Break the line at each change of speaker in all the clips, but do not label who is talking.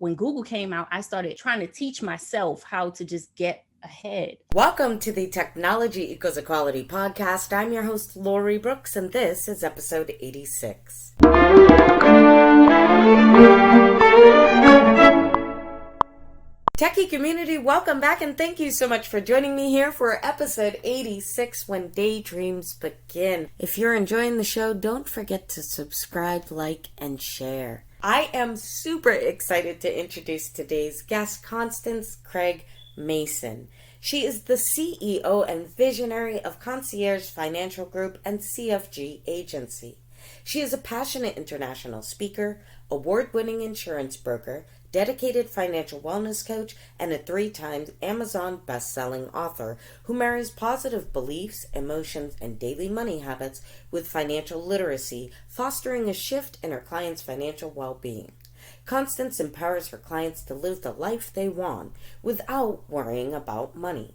When Google came out, I started trying to teach myself how to just get ahead.
Welcome to the Technology Equals Equality podcast. I'm your host, Lori Brooks, and this is episode 86. Techie community, welcome back, and thank you so much for joining me here for episode 86, When Daydreams Begin. If you're enjoying the show, don't forget to subscribe, like, and share. I am super excited to introduce today's guest, Constance Craig Mason. She is the CEO and visionary of Concierge Financial Group and CFG Agency. She is a passionate international speaker, award-winning insurance broker, dedicated financial wellness coach, and a 3-time Amazon best-selling author who marries positive beliefs, emotions, and daily money habits with financial literacy, fostering a shift in her clients' financial well-being. Constance empowers her clients to live the life they want without worrying about money.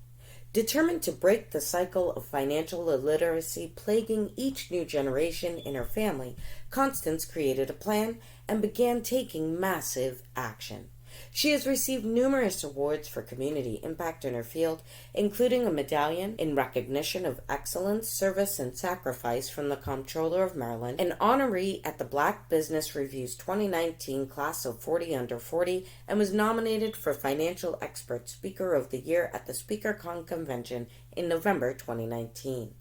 Determined to break the cycle of financial illiteracy plaguing each new generation in her family, Constance created a plan and began taking massive action. She has received numerous awards for community impact in her field, including a medallion in recognition of excellence, service, and sacrifice from the Comptroller of Maryland, an honoree at the Black Business Review's 2019 Class of 40 Under 40, and was nominated for Financial Expert Speaker of the Year at the SpeakerCon Convention in November 2019.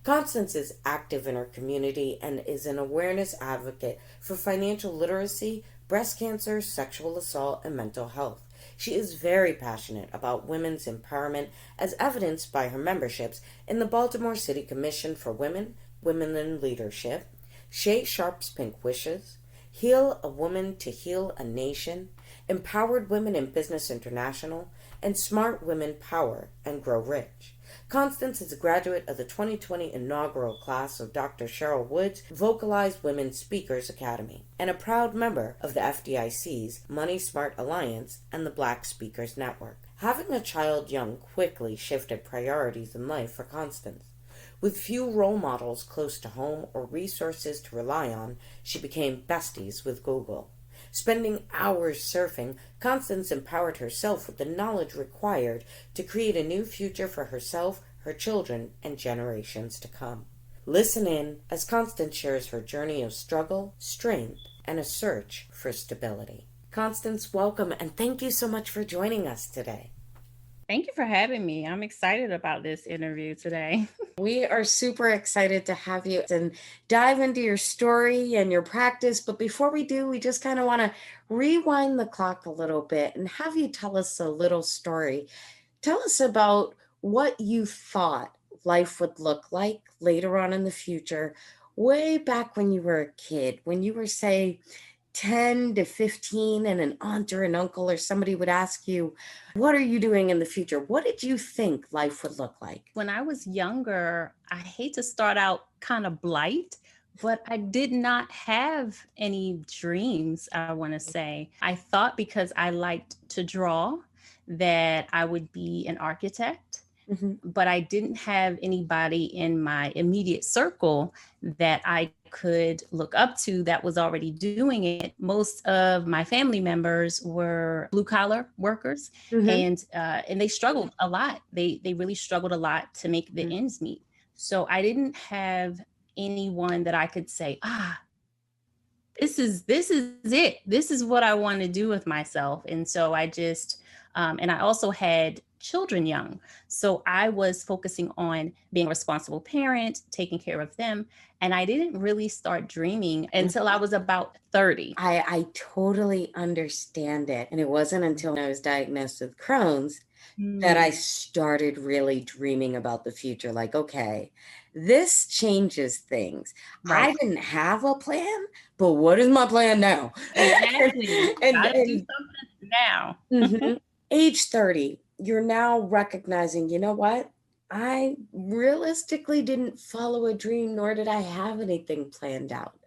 Constance is active in her community and is an awareness advocate for financial literacy, breast cancer, sexual assault, and mental health. She is very passionate about women's empowerment, as evidenced by her memberships in the Baltimore City Commission for Women, Women in Leadership, Shay Sharp's Pink Wishes, Heal a Woman to Heal a Nation, Empowered Women in Business International, and Smart Women Power and Grow Rich. Constance is a graduate of the 2020 inaugural class of Dr. Cheryl Wood's Vocalized Women Speakers Academy, and a proud member of the FDIC's Money Smart Alliance and the Black Speakers Network. Having a child young quickly shifted priorities in life for Constance. With few role models close to home or resources to rely on, she became besties with Google. Spending hours surfing, Constance empowered herself with the knowledge required to create a new future for herself, her children, and generations to come. Listen in as Constance shares her journey of struggle, strength, and a search for stability. Constance, welcome, and thank you so much for joining us today.
Thank you for having me. I'm excited about this interview today.
We are super excited to have you and dive into your story and your practice. But before we do, we just kind of want to rewind the clock a little bit and have you tell us a little story. Tell us about what you thought life would look like later on in the future, way back when you were a kid, when you were, say, 10 to 15 and an aunt or an uncle or somebody would ask you, what are you doing in the future? What did you think life would look like?
When I was younger, I hate to start out kind of blight, but I did not have any dreams, I want to say. I thought because I liked to draw that I would be an architect. But I didn't have anybody in my immediate circle that I could look up to that was already doing it. Most of my family members were blue collar workers, and they struggled a lot. They really struggled a lot to make the ends meet. So I didn't have anyone that I could say, this is it. This is what I want to do with myself. And so I just and I also had children young. So I was focusing on being a responsible parent, taking care of them. And I didn't really start dreaming until I was about 30.
I totally understand it. And it wasn't until I was diagnosed with Crohn's that I started really dreaming about the future. Like, okay, this changes things.
Right.
I didn't have a plan, but what is my plan now?
Exactly. Gotta do something now.
Age 30, you're now recognizing, you know what? I realistically didn't follow a dream, nor did I have anything planned out.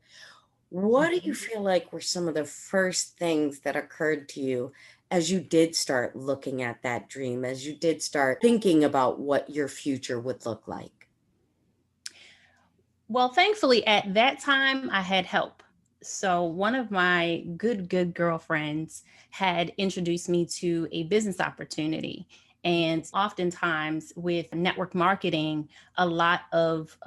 What do you feel like were some of the first things that occurred to you as you did start looking at that dream, as you did start thinking about what your future would look like?
Well, thankfully, at that time, I had help. So one of my good girlfriends had introduced me to a business opportunity. And oftentimes with network marketing, a lot of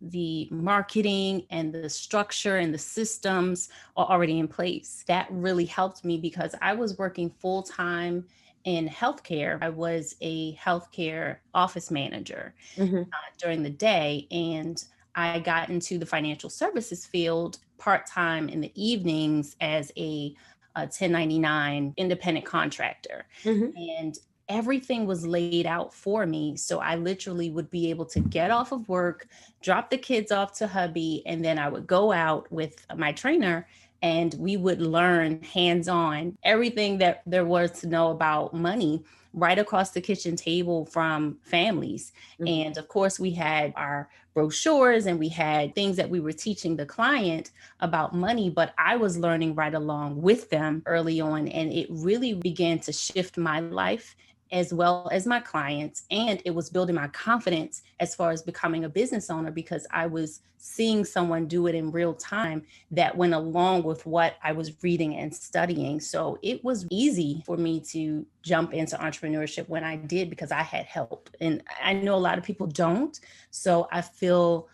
the marketing and the structure and the systems are already in place. That really helped me because I was working full time in healthcare. I was a healthcare office manager
Mm-hmm.
during the day. And I got into the financial services field part time in the evenings as a 1099 independent contractor.
Mm-hmm.
And everything was laid out for me. So I literally would be able to get off of work, drop the kids off to hubby, and then I would go out with my trainer and we would learn hands on everything that there was to know about money right across the kitchen table from families.
Mm-hmm.
And of course, we had our brochures and we had things that we were teaching the client about money, but I was learning right along with them early on. And it really began to shift my life as well as my clients. And it was building my confidence as far as becoming a business owner because I was seeing someone do it in real time that went along with what I was reading and studying. So it was easy for me to jump into entrepreneurship when I did because I had help. And I know a lot of people don't. So I feel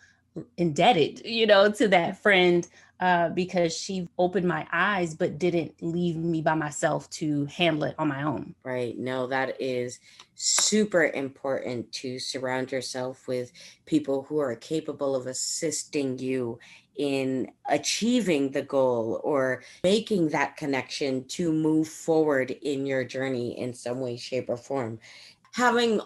indebted, to that friend because she opened my eyes, but didn't leave me by myself to handle it on my own.
Right. No, that is super important to surround yourself with people who are capable of assisting you in achieving the goal or making that connection to move forward in your journey in some way, shape, or form. Having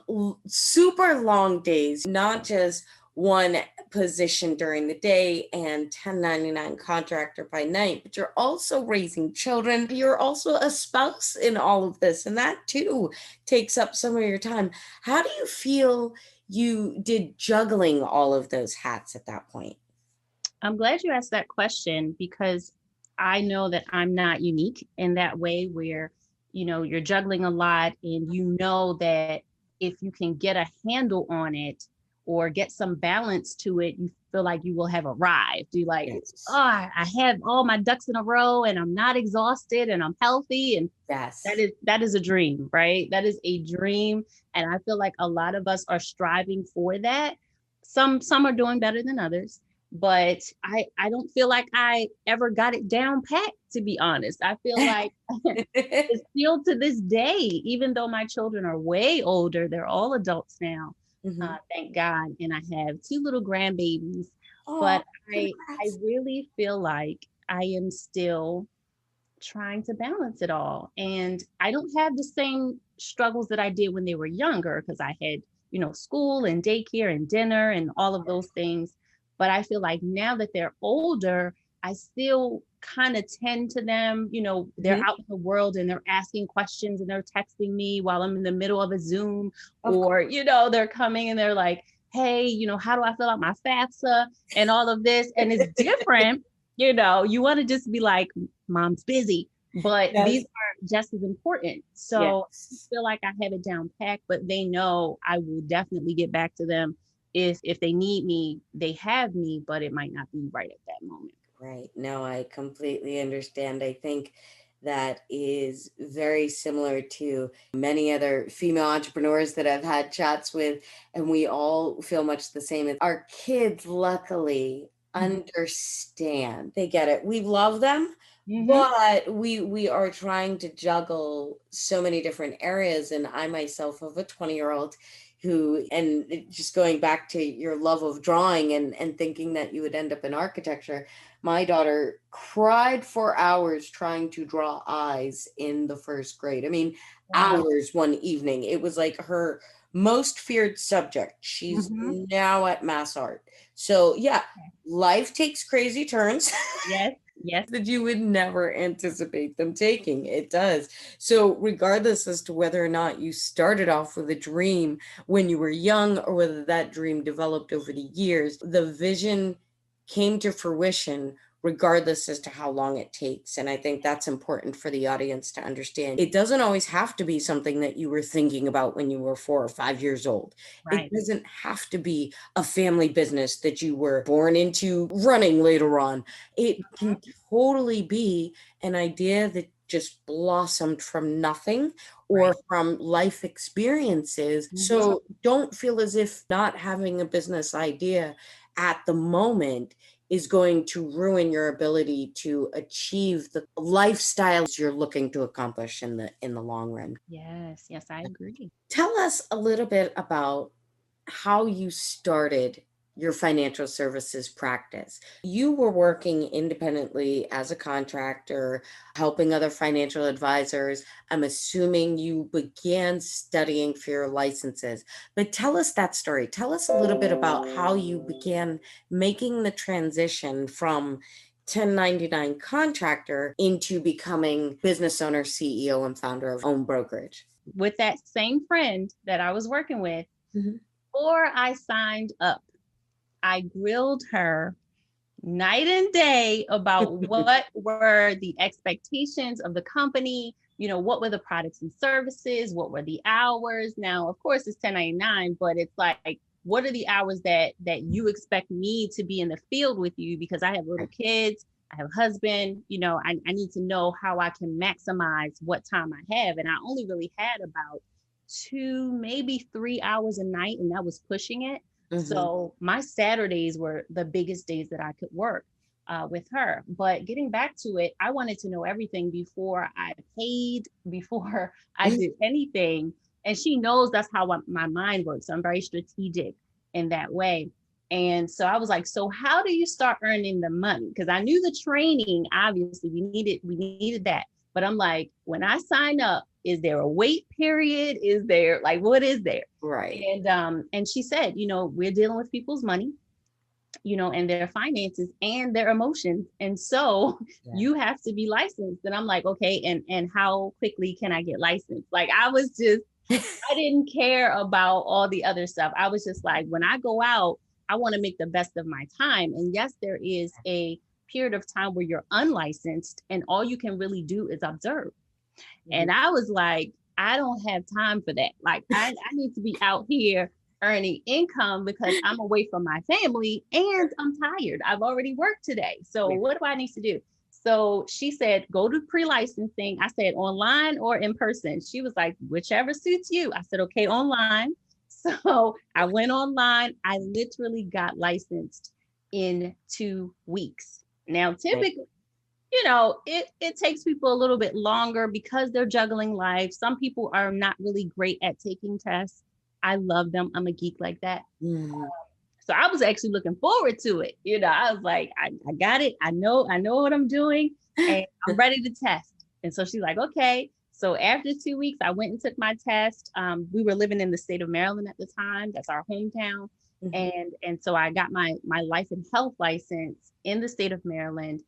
super long days, not just one position during the day and 1099 contractor by night, but you're also raising children. You're also a spouse in all of this, and that too takes up some of your time. How do you feel you did juggling all of those hats at that point?
I'm glad you asked that question because I know that I'm not unique in that way where, you're juggling a lot and you know that if you can get a handle on it or get some balance to it, you feel like you will have arrived. You like, oh,
Yes.
I have all my ducks in a row and I'm not exhausted and I'm healthy. And that
Yes.
is that is a dream, right? That is a dream. And I feel like a lot of us are striving for that. Some are doing better than others, but I don't feel like I ever got it down pat, to be honest. I feel like it's still to this day, even though my children are way older, they're all adults now.
Mhm.
Thank God. And I have two little grandbabies,
Oh,
but I
congrats.
really feel like I am still trying to balance it all. And I don't have the same struggles that I did when they were younger because I had, school and daycare and dinner and all of those things. But I feel like now that they're older, I still kind of tend to them. They're
Mhm.
out in the world and they're asking questions and they're texting me while I'm in the middle of a Zoom,
Of
or, they're coming and they're like, hey, how do I fill out my FAFSA and all of this? And it's different. You want to just be like, mom's busy, but these
Yes.
are just as important. So I
Yes.
feel like I have it down packed, but they know I will definitely get back to them if they need me. They have me, but it might not be right at that moment.
Right. No, I completely understand. I think that is very similar to many other female entrepreneurs that I've had chats with, and we all feel much the same. Our kids, luckily,
Mhm.
understand. They get it. We love them,
Mhm.
but we are trying to juggle so many different areas. And I myself have a 20-year-old who, and just going back to your love of drawing and thinking that you would end up in architecture, my daughter cried for hours trying to draw eyes in the first grade. I mean,
Wow.
hours one evening. It was like her most feared subject. She's
Mhm.
now at mass art. So, yeah, life takes crazy turns
Yes. Yes.
that you would never anticipate them taking. It does. So, regardless as to whether or not you started off with a dream when you were young or whether that dream developed over the years, the vision came to fruition regardless as to how long it takes. And I think that's important for the audience to understand. It doesn't always have to be something that you were thinking about when you were 4 or 5 years old. It
Right.
doesn't have to be a family business that you were born into running later on. It can totally be an idea that just blossomed from nothing or
Right.
from life experiences.
Mhm.
So don't feel as if not having a business idea at the moment is going to ruin your ability to achieve the lifestyles you're looking to accomplish in the long run.
Yes, yes, I agree.
Tell us a little bit about how you started your financial services practice. You were working independently as a contractor, helping other financial advisors. I'm assuming you began studying for your licenses, but tell us that story. Tell us a little bit about how you began making the transition from 1099 contractor into becoming business owner, CEO, and founder of own brokerage.
With that same friend that I was working with,
Mhm.
before I signed up, I grilled her night and day about what were the expectations of the company, what were the products and services, what were the hours. Now, of course, it's 1099, but it's like, what are the hours that you expect me to be in the field with you? Because I have little kids, I have a husband, I need to know how I can maximize what time I have. And I only really had about 2, maybe 3 hours a night, and that was pushing it.
Mhm.
So my Saturdays were the biggest days that I could work with her. But getting back to it, I wanted to know everything before I paid, before I did anything. And she knows that's how my mind works. I'm very strategic in that way. And so I was like, so how do you start earning the money? Because I knew the training, obviously, we needed that. But I'm like, when I sign up, is there a wait period? Is there like what is there?
Right.
And she said, we're dealing with people's money, and their finances and their emotions. And so
Yeah.
you have to be licensed. And I'm like, okay, and how quickly can I get licensed? Like I didn't care about all the other stuff. I was just like, when I go out, I want to make the best of my time. And yes, there is a period of time where you're unlicensed and all you can really do is observe.
Mhm.
And I was like, I don't have time for that. Like, I need to be out here earning income because I'm away from my family and I'm tired. I've already worked today. So,
Yeah.
what do I need to do? So she said, go to pre licensing. I said, online or in person? She was like, whichever suits you. I said, okay, online. So I went online. I literally got licensed in 2 weeks. Now,
Right.
typically, it takes people a little bit longer because they're juggling life. Some people are not really great at taking tests. I love them. I'm a geek like that.
Mhm.
So I was actually looking forward to it. I was like, I got it. I know what I'm doing and I'm ready to test. And so she's like, okay. So after 2 weeks, I went and took my test. We were living in the state of Maryland at the time. That's our hometown.
Mhm.
And so I got my life and health license in the state of Maryland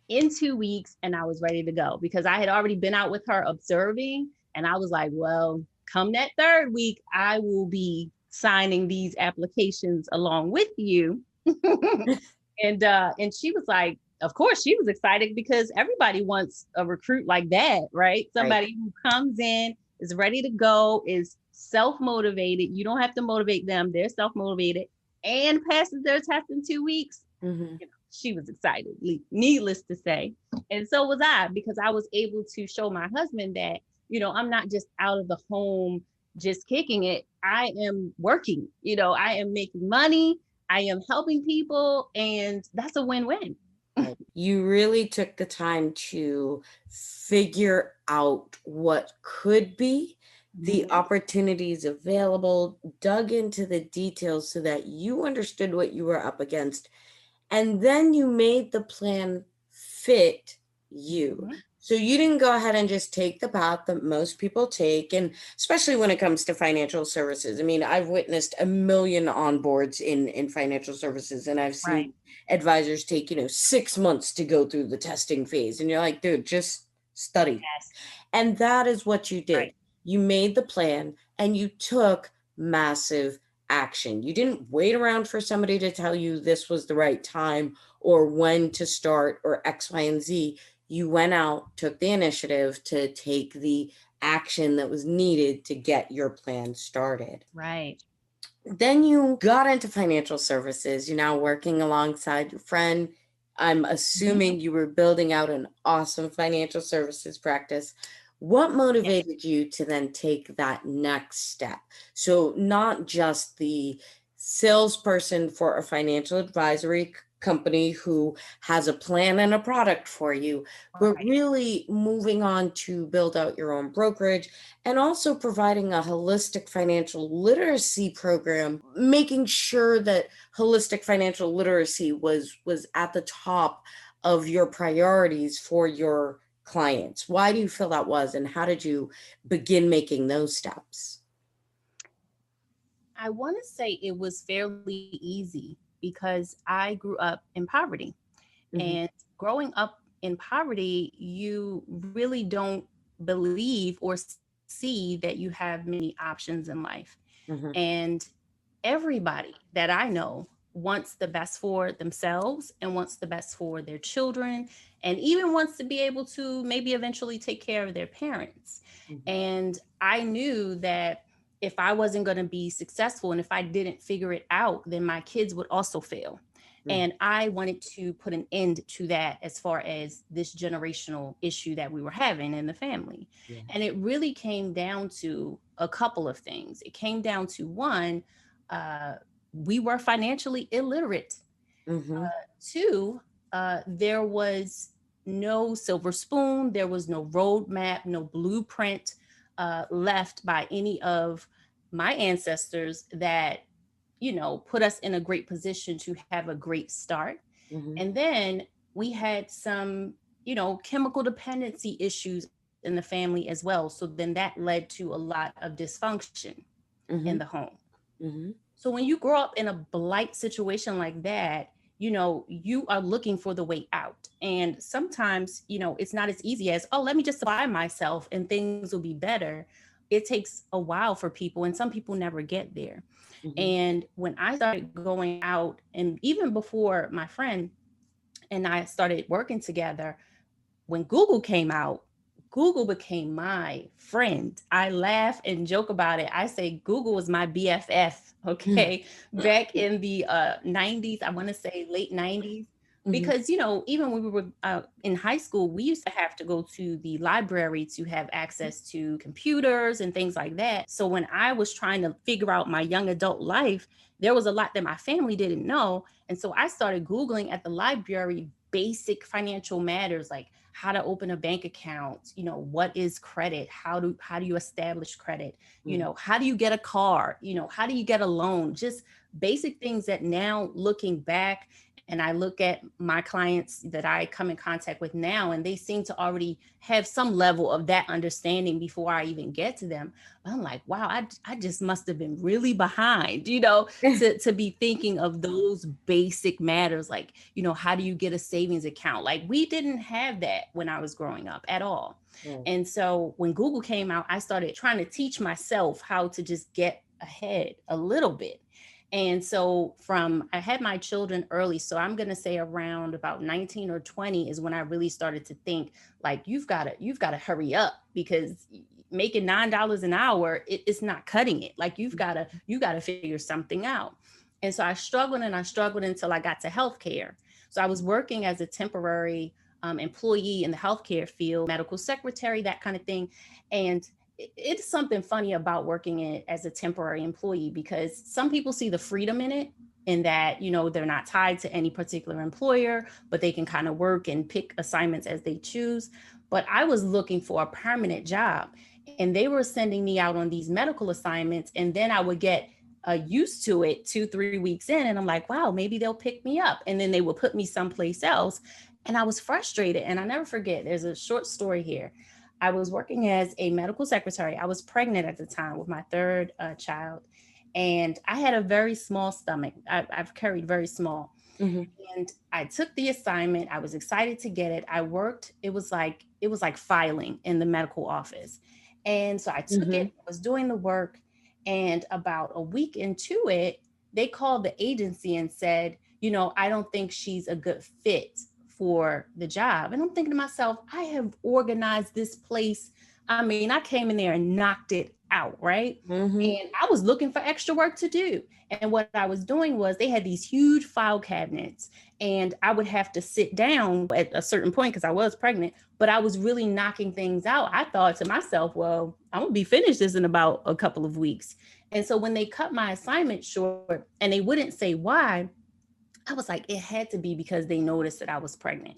in 2 weeks, and I was ready to go because I had already been out with her observing. And I was like, well, come that third week, I will be signing these applications along with you. And she was like, of course, she was excited because everybody wants a recruit like that, right?
Right.
Somebody who comes in, is ready to go, is self-motivated. You don't have to motivate them, they're self-motivated, and passes their test in 2 weeks.
Mhm.
She was excited, needless to say. And so was I, because I was able to show my husband that, I'm not just out of the home, just kicking it. I am working, I am making money, I am helping people, and that's a win win.
Right. You really took the time to figure out what could be, the
Mhm.
opportunities available, dug into the details so that you understood what you were up against, and then you made the plan fit you.
Mhm.
So you didn't go ahead and just take the path that most people take, and especially when it comes to financial services. I mean, I've witnessed a million onboards in financial services, and I've seen
Right.
advisors take, 6 months to go through the testing phase. And you're like, dude, just study.
Yes.
And that is what you did.
Right.
You made the plan and you took massive action. You didn't wait around for somebody to tell you this was the right time or when to start or X, Y, and Z. You went out, took the initiative to take the action that was needed to get your plan started.
Right.
Then you got into financial services. You're now working alongside your friend. I'm
Mhm.
assuming you were building out an awesome financial services practice. What
Yeah.
motivated you to then take that next step? So, not just the salesperson for a financial advisory company who has a plan and a product for you, but
Right.
really moving on to build out your own brokerage and also providing a holistic financial literacy program, making sure that holistic financial literacy was at the top of your priorities for your clients. Why do you feel that was, and how did you begin making those steps?
I want to say it was fairly easy because I grew up in poverty.
Hmm.
And growing up in poverty, you really don't believe or see that you have many options in life.
Hmm.
And everybody that I know wants the best for themselves and wants the best for their children and even wants to be able to maybe eventually take care of their parents.
Hmm.
And I knew that if I wasn't going to be successful and if I didn't figure it out, then my kids would also fail. And I wanted to put an end to that as far as this generational issue that we were having in the family.
Yeah.
And it really came down to a couple of things. It came down to one, uh, we were financially illiterate.
Hmm.
Two, there was no silver spoon, there was no roadmap, no blueprint left by any of my ancestors that, put us in a great position to have a great start.
Hmm.
And then we had some, chemical dependency issues in the family as well. So then that led to a lot of dysfunction in the
Hmm.
home.
Hmm.
So when you grow up in a blight situation like that, you are looking for the way out. And sometimes, it's not as easy as, oh, let me just apply myself and things will be better. It takes a while for people, and some people never get there.
Hmm.
And when I started going out, and even before my friend and I started working together, when Google came out, Google became my friend. I laugh and joke about it. I say Google was my BFF, okay, back in the 90s, I want to say late 90s.
Hmm.
Because, even when we were in high school, we used to have to go to the library to have access to computers and things like that. So when I was trying to figure out my young adult life, there was a lot that my family didn't know. And so I started Googling at the library basic financial matters like how to open a bank account, what is credit, how do you establish credit, how do you get a car, how do you get a loan, just basic things that now looking back, and I look at my clients that I come in contact with now, and they seem to already have some level of that understanding before I even get to them. But I'm like, wow, I just must have been really behind, to be thinking of those basic matters like, how do you get a savings account? Like we didn't have that when I was growing up at all.
Right.
And so when Google came out, I started trying to teach myself how to just get ahead a little bit. And so I had my children early. So I'm going to say around about 19 or 20 is when I really started to think like, you've got to hurry up because making $9 an hour, it's not cutting it. Like you got to figure something out. And so I struggled and I struggled until I got to healthcare. So I was working as a temporary employee in the healthcare field, medical secretary, that kind of thing. And it's something funny about working as a temporary employee because some people see the freedom in it, in that they're not tied to any particular employer, but they can kind of work and pick assignments as they choose. But I was looking for a permanent job, and they were sending me out on these medical assignments, and then I would get used to it 2-3 weeks in, and I'm like, wow, maybe they'll pick me up, and then they will put me someplace else. And I was frustrated. And I never forget, there's a short story here. I was working as a medical secretary. I was pregnant at the time with my third child, and I had a very small stomach. I've carried very small.
Hmm.
And I took the assignment. I was excited to get it. I worked. It was like filing in the medical office. And so I took it,
Hmm.
I was doing the work, And about a week into it, they called the agency and said, I don't think she's a good fit for the job. And I'm thinking to myself, I have organized this place. I mean, I came in there and knocked it out, right?
Mm-hmm.
And I was looking for extra work to do. And what I was doing was they had these huge file cabinets, and I would have to sit down at a certain point because I was pregnant, but I was really knocking things out. I thought to myself, well, I'm gonna be finished this in about a couple of weeks. And so when they cut my assignment short and they wouldn't say why, I was like, it had to be because they noticed that I was pregnant.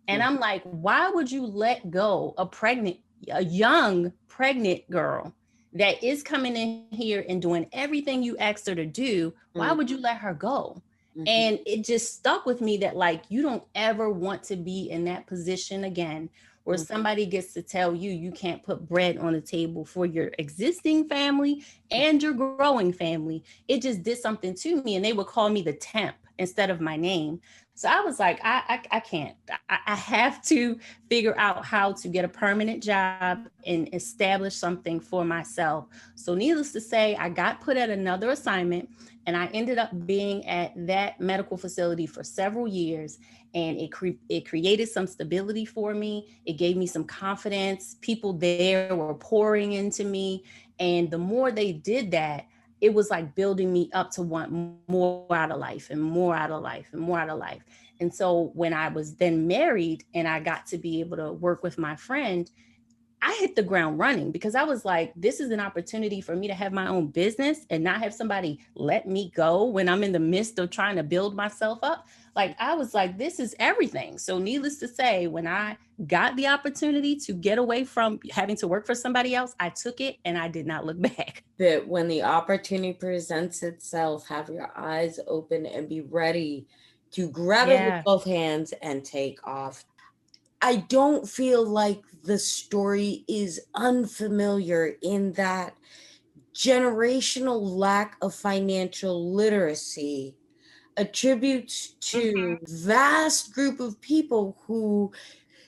And I'm like, why would you let go a young pregnant girl that is coming in here and doing everything you asked her to do? Why would you let her go?
Mm-hmm.
And it just stuck with me that, like, you don't ever want to be in that position again where somebody gets to tell you you can't put bread on the table for your existing family and your growing family. It just did something to me. And they would call me the temp instead of my name. So I was like, I can't. I have to figure out how to get a permanent job and establish something for myself. So needless to say, I got put at another assignment, and I ended up being at that medical facility for several years. And it created some stability for me. It gave me some confidence. People there were pouring into me. And the more they did that, it was like building me up to want more out of life and more out of life and more out of life. And so when I was then married and I got to be able to work with my friend, I hit the ground running because I was like, this is an opportunity for me to have my own business and not have somebody let me go when I'm in the midst of trying to build myself up. Like, I was like, this is everything. So needless to say, when I got the opportunity to get away from having to work for somebody else, I took it and I did not look back.
That when the opportunity presents itself, have your eyes open and be ready to grab it with
Yeah.
both hands and take off. I don't feel like the story is unfamiliar in that generational lack of financial literacy attributes to vast group of people who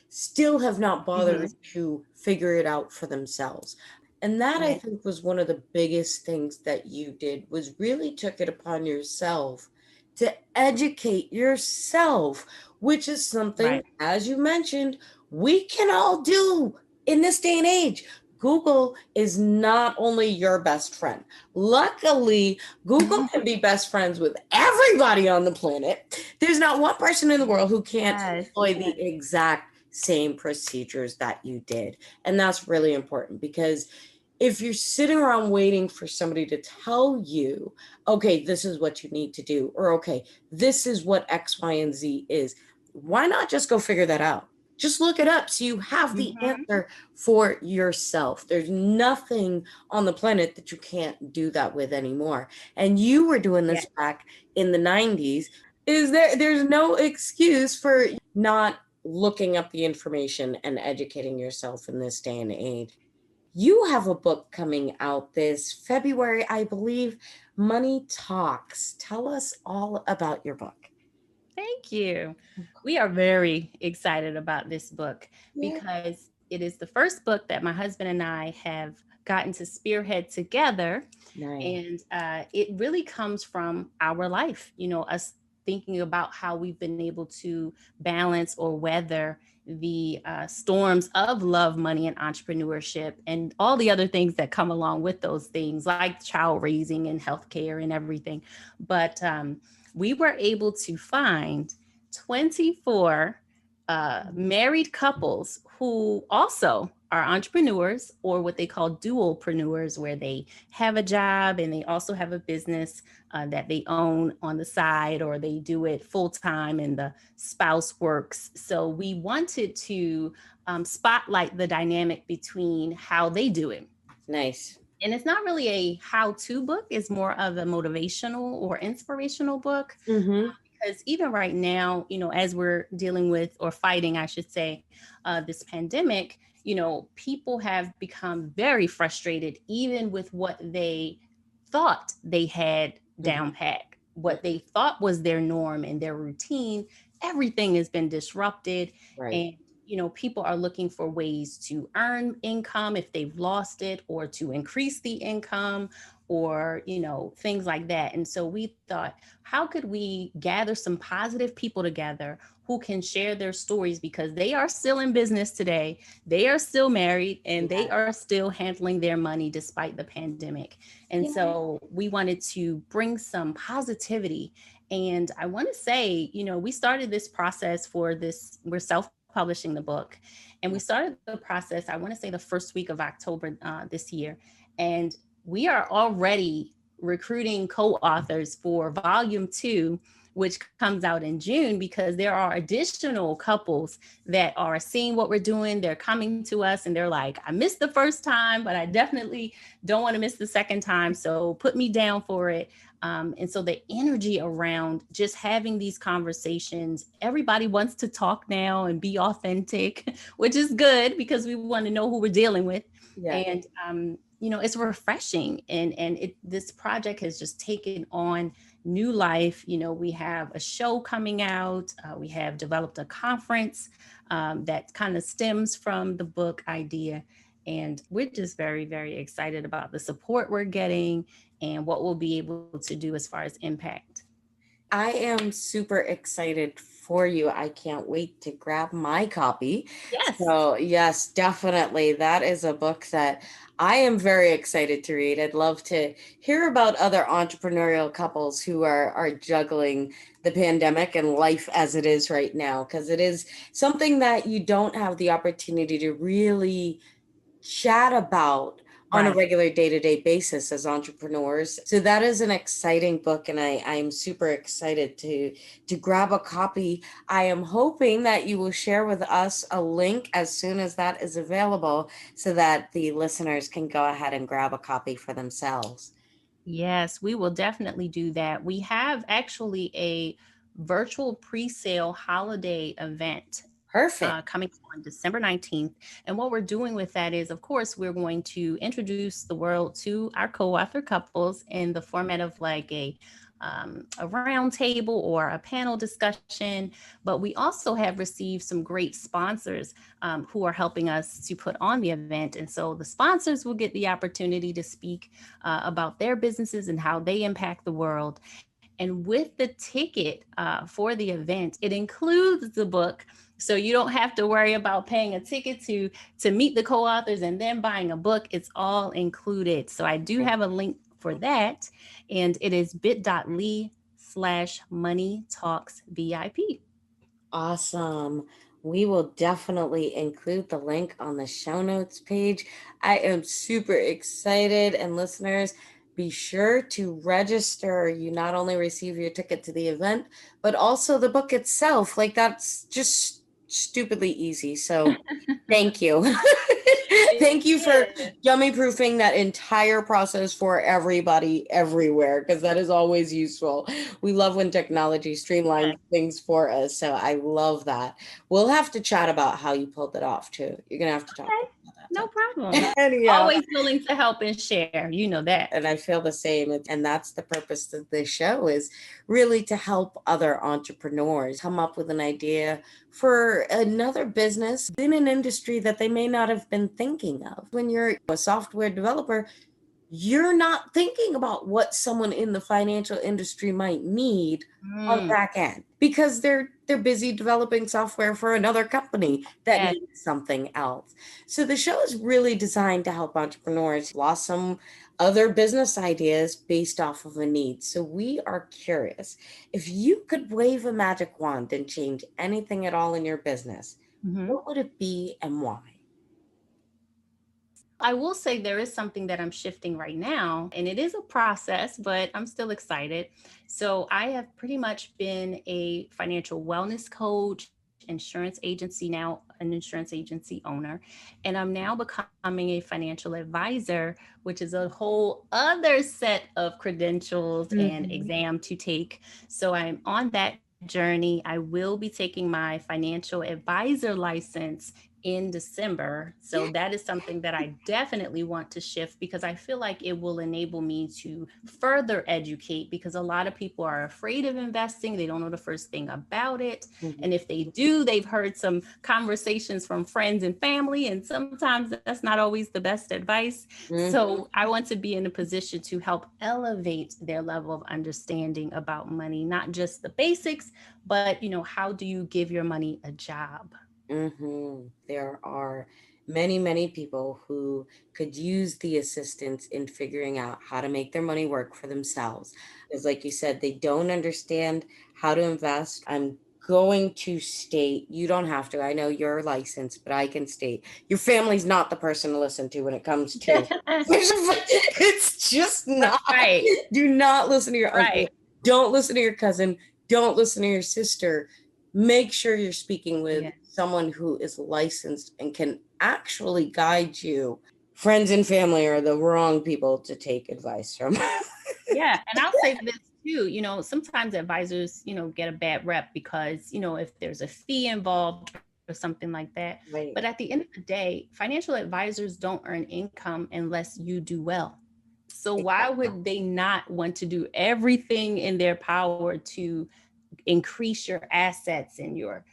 still have not bothered
Mm-hmm.
to figure it out for themselves. And that, I
Right.
think, was one of the biggest things that you did, was really took it upon yourself to educate yourself, which is something,
Right.
as you mentioned, we can all do in this day and age. Google is not only your best friend. Luckily, Google can be best friends with everybody on the planet. There's not one person in the world who can't
Yes.
employ the exact same procedures that you did. And that's really important, because if you're sitting around waiting for somebody to tell you, okay, this is what you need to do, or okay, this is what X, Y, and Z is, why not just go figure that out? Just look it up so you have the
Mm-hmm.
answer for yourself. There's nothing on the planet that you can't do that with anymore. And you were doing
Yeah.
this back in the 90s. There's no excuse for not looking up the information and educating yourself in this day and age. You have a book coming out this February, I believe, Money Talks. Tell us all about your book.
Thank you. We are very excited about this book
Yeah.
because it is the first book that my husband and I have gotten to spearhead together.
Nice.
And it really comes from our life, us thinking about how we've been able to balance or weather the storms of love, money, and entrepreneurship, and all the other things that come along with those things, like child raising and healthcare and everything. But we were able to find 24 married couples who also are entrepreneurs, or what they call dualpreneurs, where they have a job and they also have a business that they own on the side, or they do it full time and the spouse works. So we wanted to spotlight the dynamic between how they do it.
Nice.
And it's not really a how-to book, it's more of a motivational or inspirational book.
Mm-hmm.
Because even right now, as we're dealing with, or fighting, I should say, this pandemic, people have become very frustrated, even with what they thought they had down pat, what they thought was their norm and their routine. Everything has been disrupted.
Right.
And people are looking for ways to earn income if they've lost it, or to increase the income, or, things like that. And so we thought, how could we gather some positive people together who can share their stories, because they are still in business today. They are still married, and they are still handling their money despite the pandemic. And so we wanted to bring some positivity. And I want to say, we started this process for this, we're self-publishing the book. And we started the process, I want to say the first week of October this year. And we are already recruiting co-authors for volume 2, which comes out in June, because there are additional couples that are seeing what we're doing. They're coming to us and they're like, I missed the first time, but I definitely don't want to miss the second time. So put me down for it. And so the energy around just having these conversations, everybody wants to talk now and be authentic, which is good because we want to know who we're dealing with. And, it's refreshing. And this project has just taken on new life. We have a show coming out. We have developed a conference that kind of stems from the book idea. And we're just very, very excited about the support we're getting and what we'll be able to do as far as impact.
I am super excited for you. I can't wait to grab my copy.
Yes.
So yes, definitely. That is a book that I am very excited to read. I'd love to hear about other entrepreneurial couples who are juggling the pandemic and life as it is right now, because it is something that you don't have the opportunity to really chat about on a regular day-to-day basis as entrepreneurs. So that is an exciting book, and I am super excited to grab a copy. I am hoping that you will share with us a link as soon as that is available so that the listeners can go ahead and grab a copy for themselves.
Yes, we will definitely do that. We have actually a virtual pre-sale holiday event coming on December 19th. And what we're doing with that is, of course, we're going to introduce the world to our co-author couples in the format of like a round table or a panel discussion. But we also have received some great sponsors who are helping us to put on the event. And so the sponsors will get the opportunity to speak about their businesses and how they impact the world. And with the ticket for the event, it includes the book. So you don't have to worry about paying a ticket to meet the co-authors and then buying a book. It's all included. So I do have a link for that. And it is bit.ly/moneytalksvip.
Awesome. We will definitely include the link on the show notes page. I am super excited. And listeners, be sure to register. You not only receive your ticket to the event, but also the book itself. Like, that's just stupidly easy. So thank you. Thank you for dummy proofing that entire process for everybody everywhere, because that is always useful. We love when technology streamlines things for us. So I love that. We'll have to chat about how you pulled it off too. You're going to have to talk about that.
No problem. Always willing to help and share. You know that.
And I feel the same. And that's the purpose of this show, is really to help other entrepreneurs come up with an idea for another business in an industry that they may not have been thinking of. When you're a software developer, you're not thinking about what someone in the financial industry might need on the back end, because they're busy developing software for another company that needs something else. So the show is really designed to help entrepreneurs blossom other business ideas based off of a need. So we are curious, if you could wave a magic wand and change anything at all in your business, what would it be and why?
I will say there is something that I'm shifting right now, and it is a process, but I'm still excited. So I have pretty much been a financial wellness coach, insurance agency, now an insurance agency owner, and I'm now becoming a financial advisor, which is a whole other set of credentials and exam to take. So I'm on that journey. I will be taking my financial advisor license in December. So that is something that I definitely want to shift, because I feel like it will enable me to further educate, because a lot of people are afraid of investing. They don't know the first thing about it.
Mhm.
And if they do, they've heard some conversations from friends and family, and sometimes that's not always the best advice.
Mhm.
So I want to be in a position to help elevate their level of understanding about money, not just the basics, but how do you give your money a job?
There are many, many people who could use the assistance in figuring out how to make their money work for themselves. Because, like you said, they don't understand how to invest. I'm going to state, you don't have to. I know you're licensed, but I can state your family's not the person to listen to when it comes to. It's just not.
Right.
Do not listen to your uncle.
Right.
Don't listen to your cousin. Don't listen to your sister. Make sure you're speaking with
Yeah.
someone who is licensed and can actually guide you. Friends and family are the wrong people to take advice from.
Yeah. And I'll say this too, sometimes advisors, get a bad rep because, if there's a fee involved or something like that.
Right.
But at the end of the day, financial advisors don't earn income unless you do well. So why would they not want to do everything in their power to increase your assets and your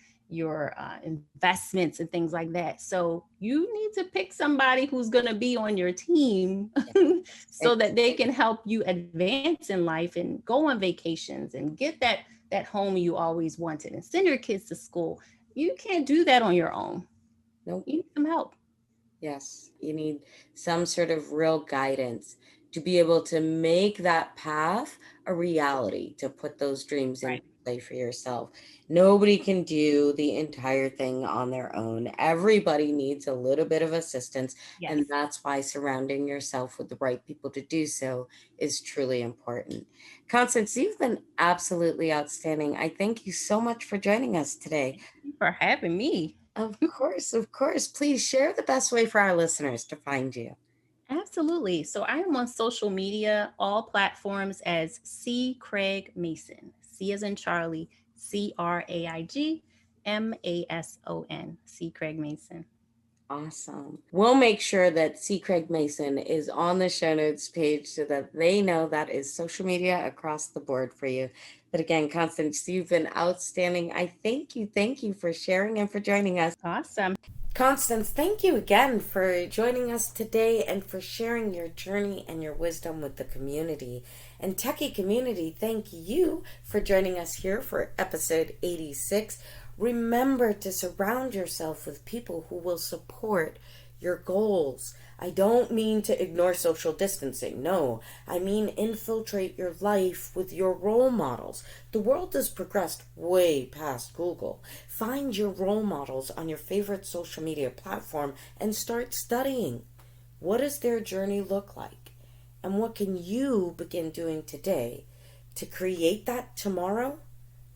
investments and things like that? So you need to pick somebody who's going to be on your team so that they can help you advance in life and go on vacations and get that home you always wanted and send your kids to school. You can't do that on your own.
Nope.
You need some help.
Yes, you need some sort of real guidance to be able to make that path a reality, to put those dreams into
Right.
play for yourself. Nobody can do the entire thing on their own. Everybody needs a little bit of assistance,
Yes.
and that's why surrounding yourself with the right people to do so is truly important. Constance, you've been absolutely outstanding. I thank you so much for joining us today.
Thank you for having me.
Of course, of course. Please share the best way for our listeners to find you.
Absolutely. So I am on social media, all platforms as C. Craig Mason. C as in Charlie, CraigMason. C. Craig Mason.
Awesome. We'll make sure that C. Craig Mason is on the show notes page so that they know that is social media across the board for you. But again, Constance, you've been outstanding. I thank you. Thank you for sharing and for joining us.
Awesome.
Constance, thank you again for joining us today and for sharing your journey and your wisdom with the community. And Techie community, thank you for joining us here for episode 86. Remember to surround yourself with people who will support your goals. I don't mean to ignore social distancing. No, I mean infiltrate your life with your role models. The world has progressed way past Google. Find your role models on your favorite social media platform and start studying. What does their journey look like? And what can you begin doing today to create that tomorrow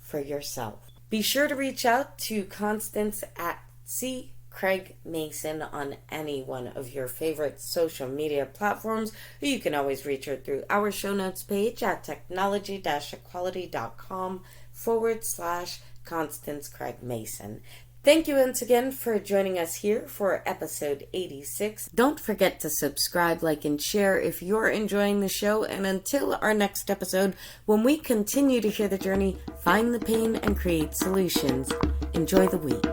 for yourself? Be sure to reach out to Constance at C. Craig Mason on any one of your favorite social media platforms. You can always reach her through our show notes page at technology-equality.com/Constance Craig Mason. Thank you once again for joining us here for episode 86. Don't forget to subscribe, like, and share if you're enjoying the show. And until our next episode, when we continue to hear the journey, find the pain, and create solutions, enjoy the week.